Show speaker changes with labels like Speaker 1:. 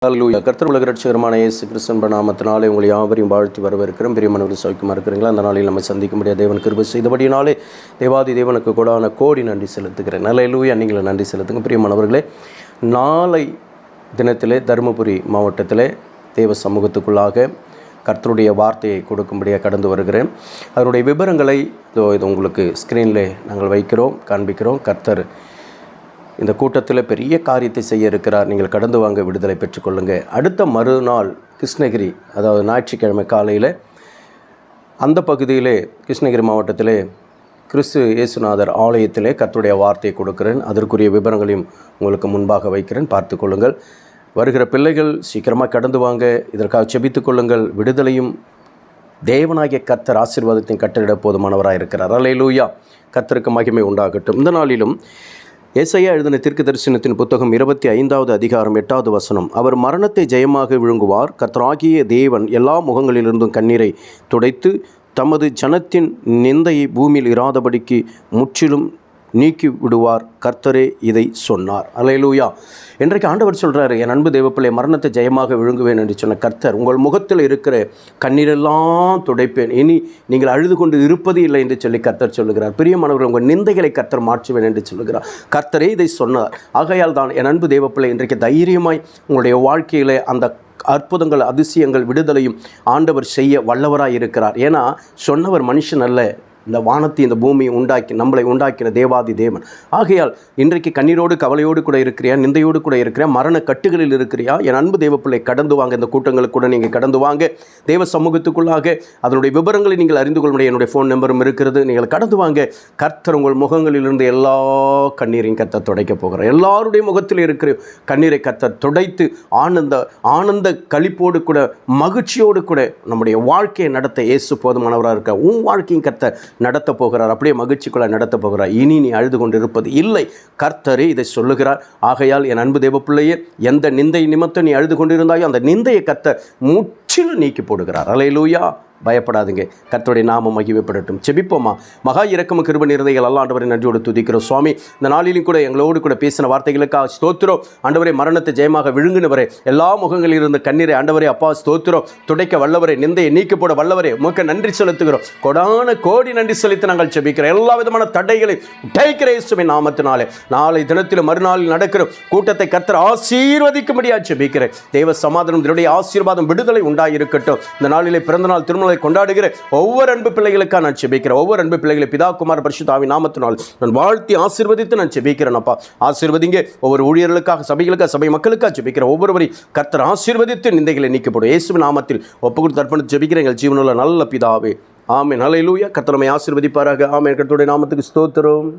Speaker 1: அல்லேலூயா. கர்த்தர் உலக ரட்சகருமான இயேசு கிறிஸ்து நாமத்தினாலே உங்களை யாவரையும் வாழ்த்தி வரவேற்கிறோம். பிரியமானவர்கள் சௌக்கியமாக இருக்கிறீங்களா? அந்த நாளில் நம்ம சந்திக்க முடியாத தேவன் கிருபை செய்தபடினாலே தேவாதி தேவனுக்கு கூடான கோடி நன்றி செலுத்துகிறேன். அல்லேலூயா. நீங்களும் நன்றி செலுத்துங்க. பிரியமானவர்களே, நாளை தினத்திலே தருமபுரி மாவட்டத்திலே தேவ சமூகத்துக்குள்ளாக கர்த்தருடைய வார்த்தையை கொடுக்கும்படியாக கடந்து வருகிறேன். அதனுடைய விவரங்களை இது உங்களுக்கு ஸ்க்ரீனில் நாங்கள் வைக்கிறோம், காண்பிக்கிறோம். கர்த்தர் இந்த கூட்டத்தில் பெரிய காரியத்தை செய்ய இருக்கிறார். நீங்கள் கடந்து வாங்க, விடுதலை பெற்றுக்கொள்ளுங்கள். அடுத்த மறுநாள் கிருஷ்ணகிரி, அதாவது ஞாயிற்றுக்கிழமை காலையில் அந்த பகுதியிலே கிருஷ்ணகிரி மாவட்டத்திலே கிறிஸ்து இயேசுநாதர் ஆலயத்திலே கர்த்தருடைய வார்த்தையை கொடுக்கிறேன். அதற்குரிய விவரங்களையும் உங்களுக்கு முன்பாக வைக்கிறேன், பார்த்து கொள்ளுங்கள். வருகிற பிள்ளைகள் சீக்கிரமாக கடந்து வாங்க, இதற்காக செபித்து கொள்ளுங்கள். விடுதலையும் தேவனாகிய கர்த்தர் ஆசீர்வாதத்தையும் கட்டளிட போதுமானவராக இருக்கிறார். அல்லேலூயா. கர்த்தருக்கு மகிமை உண்டாகட்டும். இந்த நாளிலும் ஏசாயா எழுதின தீர்க்க தரிசனத்தின் புத்தகம் 25வது அதிகாரம் 8வது வசனம். அவர் மரணத்தை ஜெயமாக விழுங்குவார். கர்த்தராகிய தேவன் எல்லா முகங்களிலிருந்தும் கண்ணீரை துடைத்து தமது ஜனத்தின் நிந்தையை பூமியில் இராதபடிக்கு முற்றிலும் நீக்கி விடுவார். கர்த்தரே இதை சொன்னார். அல்லேலூயா. இன்றைக்கு ஆண்டவர் சொல்கிறார், என் அன்பு தேவப்பிள்ளை, மரணத்தை ஜெயமாக விழுங்குவேன் என்று சொன்ன கர்த்தர் உங்கள் முகத்தில் இருக்கிற கண்ணீரெல்லாம் துடைப்பேன், இனி நீங்கள் அழுது கொண்டு இருப்பது இல்லை என்று சொல்லி கர்த்தர் சொல்லுகிறார். பிரியமானவர்கள், உங்கள் நிந்தைகளை கர்த்தர் மாற்றுவேன் என்று சொல்லுகிறார். கர்த்தரே இதை சொன்னார். ஆகையால் தான் என் அன்பு தேவப்பிள்ளை, இன்றைக்கு தைரியமாய் உங்களுடைய வாழ்க்கையில் அந்த அற்புதங்கள், அதிசயங்கள், விடுதலையும் ஆண்டவர் செய்ய வல்லவராக இருக்கிறார். ஏன்னா சொன்னவர் மனுஷன் அல்ல, இந்த வானத்தை இந்த பூமியை உண்டாக்கி நம்மளை உண்டாக்கின தேவாதி தேவன். ஆகையால் இன்றைக்கு கண்ணீரோடு கவலையோடு கூட இருக்கிறியா, நிந்தையோடு கூட இருக்கிறியா, மரண கட்டுகளில் இருக்கிறியா, என் அன்பு தேவப்பிள்ளை, கடந்து வாங்க. இந்த கூட்டங்களுக்கு கூட நீங்கள் கடந்து வாங்க. தேவ சமூகத்துக்குள்ளாக அதனுடைய விவரங்களை நீங்கள் அறிந்து கொள்ள முடியும். என்னுடைய ஃபோன் நம்பரும் இருக்கிறது. நீங்கள் கடந்து வாங்க. கர்த்தர் உங்கள் முகங்களிலிருந்து எல்லா கண்ணீரையும் கர்த்தர் துடைக்கப் போகிறார். எல்லாருடைய முகத்தில் இருக்கிற கண்ணீரை கர்த்தர் துடைத்து ஆனந்த களிப்போடு கூட, மகிழ்ச்சியோடு கூட நம்முடைய வாழ்க்கையை நடத்த இயேசு போதுமானவராக இருக்க. உன் வாழ்க்கையும் கர்த்தர் நடத்த போகிறார். அப்படியே மகிழ்ச்சிக்குள்ள நடத்த போகிறார். இனி நீ அழுது கொண்டு இருப்பது இல்லை. கர்த்தரே இதை சொல்லுகிறார். ஆகையால் என் அன்பு தேவ பிள்ளையே, எந்த நிந்தை நிமித்தம் நீ அழுது கொண்டிருந்தாயோ அந்த நிந்தையை கர்த்தர் முற்றிலும் நீக்கி போடுகிறார். அல்லேலூயா. பயப்படாதுங்க. கர்த்தருடைய நாமம் மகிமைப்படட்டும். செபிப்போமா. மகா இரக்கமும் கிருபை நிறைந்தவைகள் எல்லாம் ஆண்டவரை நன்றியோடு துதிக்கிறோம். சுவாமி, இந்த நாளிலும் கூட எங்களோடு கூட பேசின வார்த்தைகளுக்காக ஸ்தோத்திரம். ஆண்டவரை, மரணத்தை ஜெயமாக விழுங்கினவரே, எல்லா முகங்களில் இருந்த கண்ணீரை ஆண்டவரே அப்பா ஸ்தோத்திரம். துடைக்க வல்லவரே, நிந்தையை நீக்கி போட வல்லவரே, உமக்கு நன்றி செலுத்துகிறோம். கொடான கோடி நன்றி செலுத்தி நாங்கள் செபிக்கிறோம். எல்லா விதமான தடைகளை உடைக்கிற இயேசுவின் நாமத்தினாலே நாளை தினத்தில் மறுநாளில் நடக்கிற கூட்டத்தை கர்த்தர் ஆசீர்வதிக்கும்படியாக செபிக்கிறேன். தேவ சமாதானம், இதனுடைய ஆசீர்வாதம், விடுதலை உண்டாயிருக்கட்டும். இந்த நாளிலே பிறந்தநாள் திருமண கொண்டாடுகிற ஒவ்வொரு அன்பு பிள்ளைகளுக்காக நான் செபிக்கிறேன். ஒவ்வொரு அன்பு பிள்ளைகளை பிதா குமார பரிசுத்த ஆவியின் நாமத்தினால் நான் வாழ்த்தி ஆசீர்வதித்து நான் செபிக்கிறேன். அப்பா ஆசீர்வதிங்க. ஒவ்வொரு ஊழியர்களுக்காக, சபைகளுக்காக, சபை மக்களுக்காக செபிக்கிறேன். ஒவ்வொருவரையும் கர்த்தர் ஆசீர்வதித்து நிந்தைகளை நீக்கப்படும் இயேசுவின் நாமத்தில் ஒப்புக்கொடுத்து அர்ப்பணித்து செபிக்கிறேன் எங்கள் ஜீவனுள்ள நல்ல பிதாவே. ஆமென். அல்லேலூயா. கர்த்தர் நம்மை ஆசீர்வதிப்பாராக. ஆமென். கர்த்தருடைய நாமத்துக்கு ஸ்தோத்திரம்.